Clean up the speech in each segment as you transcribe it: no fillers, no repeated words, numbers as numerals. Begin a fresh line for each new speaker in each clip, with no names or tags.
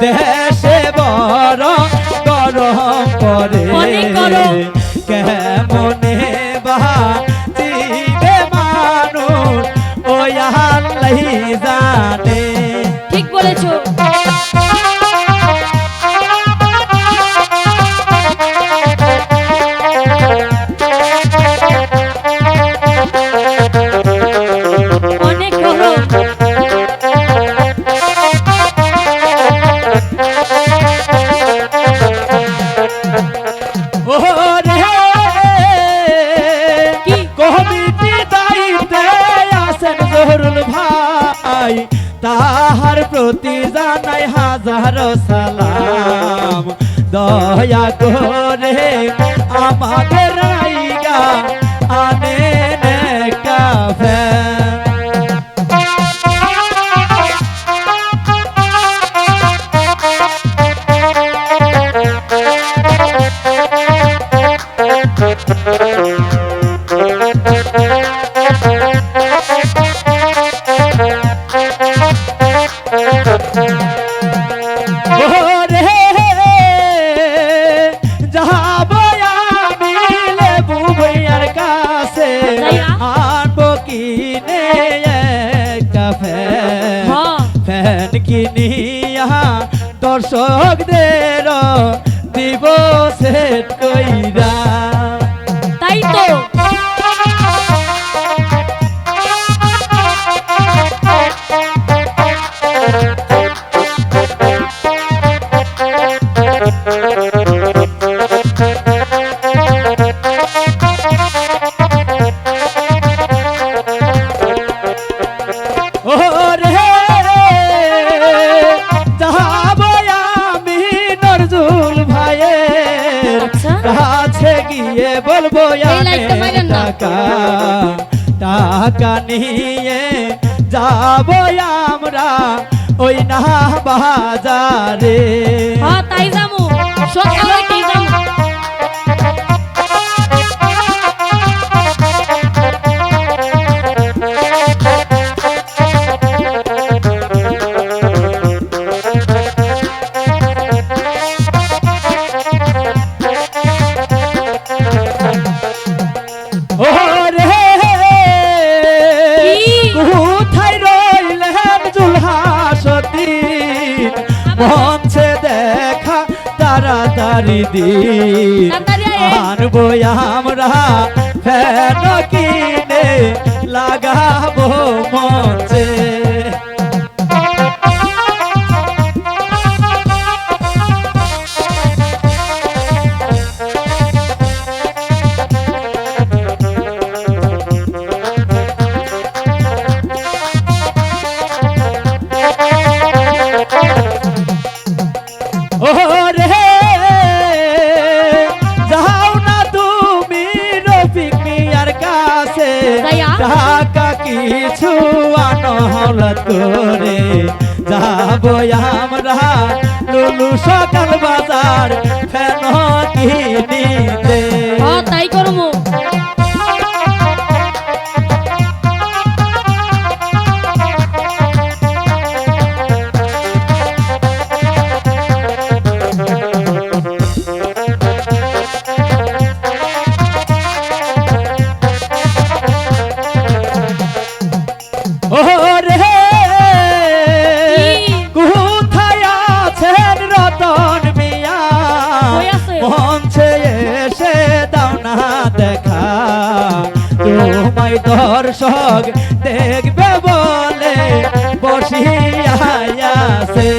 দেশে বড় গরম পরে কেমনে বাঁচিবে মানুষ ওই আল্লাহ জানে।
ঠিক বলেছো। অনেক গরম।
কমিটি দায়িত্বে আছেন জহুরুল ভাই, তাহার প্রতি জানাই হাজারো সালাম। দয়া করে আমাদের রাইগা আনেন একটা ফ্যান। ফ্যান কিনিয়া দর্শকদের দিব সেট কইরা।
তাই তো
কাছে গিয়ে বলবো টাকা টাকা নিয়ে যাব আমরা ওই না বাজারে।
তাই যাবো সকালে কি যাবো।
মঞ্চে দেখা তাড়াতাড়ি দিন আনবো আমরা ফ্যান কিনে লাগাবো মঞ্চে। টাকা কিছু আনো হলত করে যাবো আমরা লুলু সকাল বাজার ফ্যান কিনিতে।
তাই করবো।
কোথায় আছেন রতন মিয়া, মঞ্চে এসে দাও না দেখা। তোমায় দর্শক দেখবে বলে বসিয়া আছে।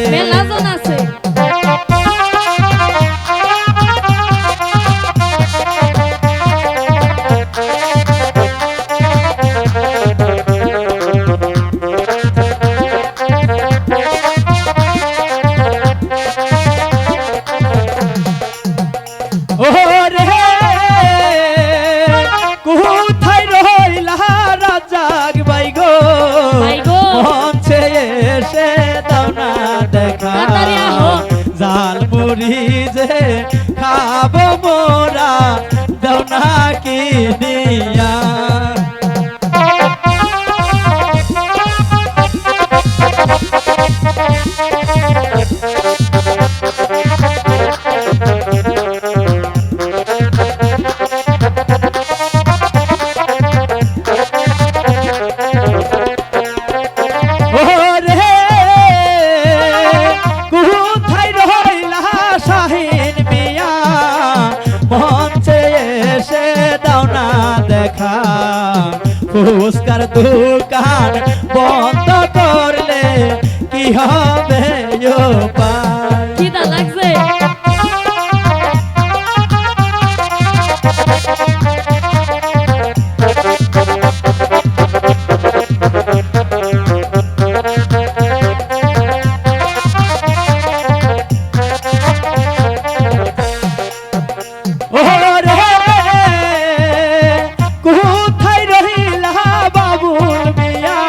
কোথায় রইলা রাজাক ভাই গো, মঞ্চে এসে দাও না দেখা। জাল মুড়ি যে খাবো মোরা দাও না কিনিয়া। মঞ্চে এসে দাও না দেখা ফুসকার দোকান বন্ধ করলে কি হবে উপায়
খিদা লাগছে
ওরে কোথায় রহিলা বাবুল মিয়া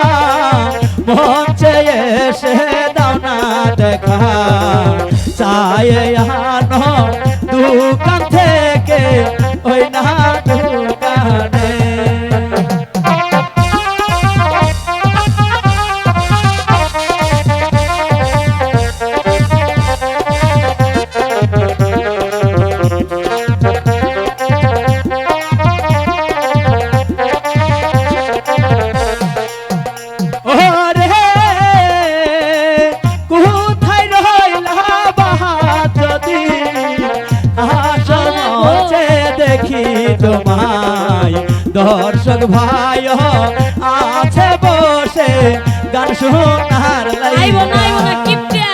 মঞ্চে এসে দাও না দেখা চায় আনো দোকান থেকে ওই না দোকানে ওরে কোথায় রইলা বাহাত যদি আসে দেখি তোমায় দর্শক ভাই আছে বসে গান শোনার
আইব না
লাইগা
আইব না কিপটা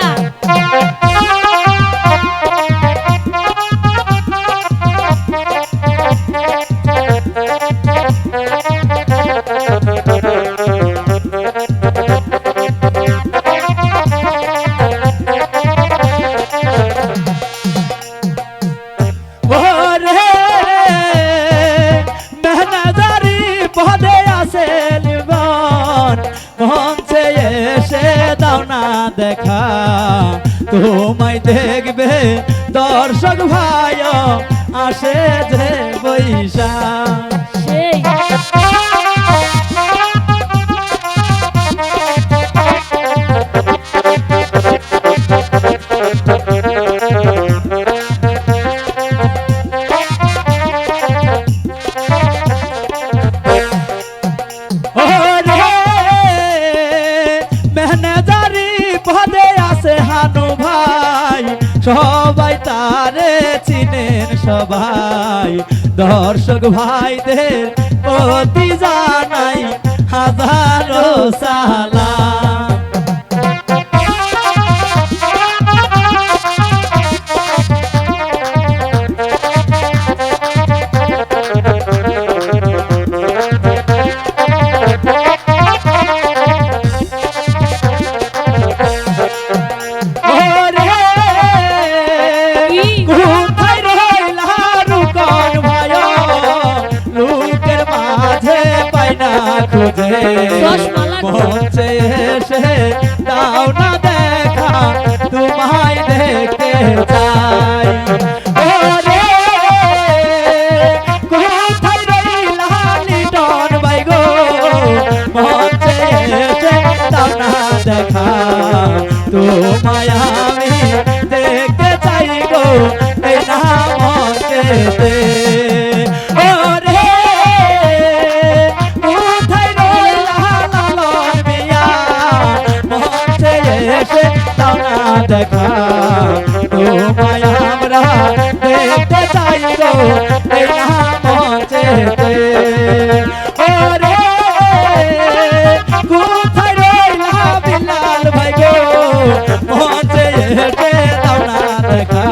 ওরে মেহনাদারি পদে আছে লিবন মঞ্চে এসে দাও না দেখা তোমায় দেখবে দর্শক ভাই আসে যে বৈশা
সেই
ওরে মেহনাদারি পদে আছে হানু ভাই সবাই তারে চিনেন সবাই দর্শক ভাইদের অতি জানাই হাজারো সালাম ওরে
কি?
কোথায় রইলা রুকন ভাই লোকের মাঝে পাই না খুঁজে
চশমা লাগবে।
মঞ্চে এসে দাও না দেখা তোমায় দেখতে চাই ওরে কোথায় রইলা লিটন ভাই গো মঞ্চে এসে দাও না দেখা তোমায় আমি দেখতে চাই গো এই না মঞ্চেতে ওরে কোথায় রইলা লালন মিয়া মঞ্চে এসে দাও না দেখা তোমায় আমরা দেখতে চাই গো এই না মঞ্চেতে ওরে কোথায় রইলা বিলাল ভাই গো মঞ্চে এসে দাও না দেখা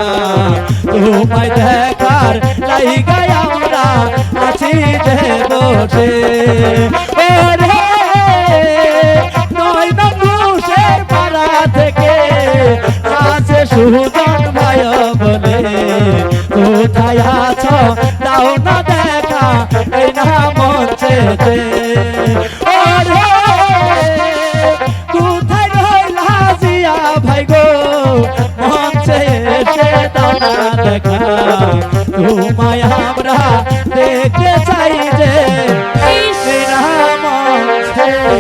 তোমায় দেখার লাইগা আমরা আছি যে বসে ওরে নয় নকুশের পাড়া থেকে আছে সুজন ভাই বলে কোথায় আছো দাও না দেখা এই না মঞ্চেতে ওরে কোথায় রইলা জিয়া ভাই গো মঞ্চে এসে দাও না দেখা তোমায় আমরা দেখতে চাই যে
ইস।
এই না মঞ্চেতে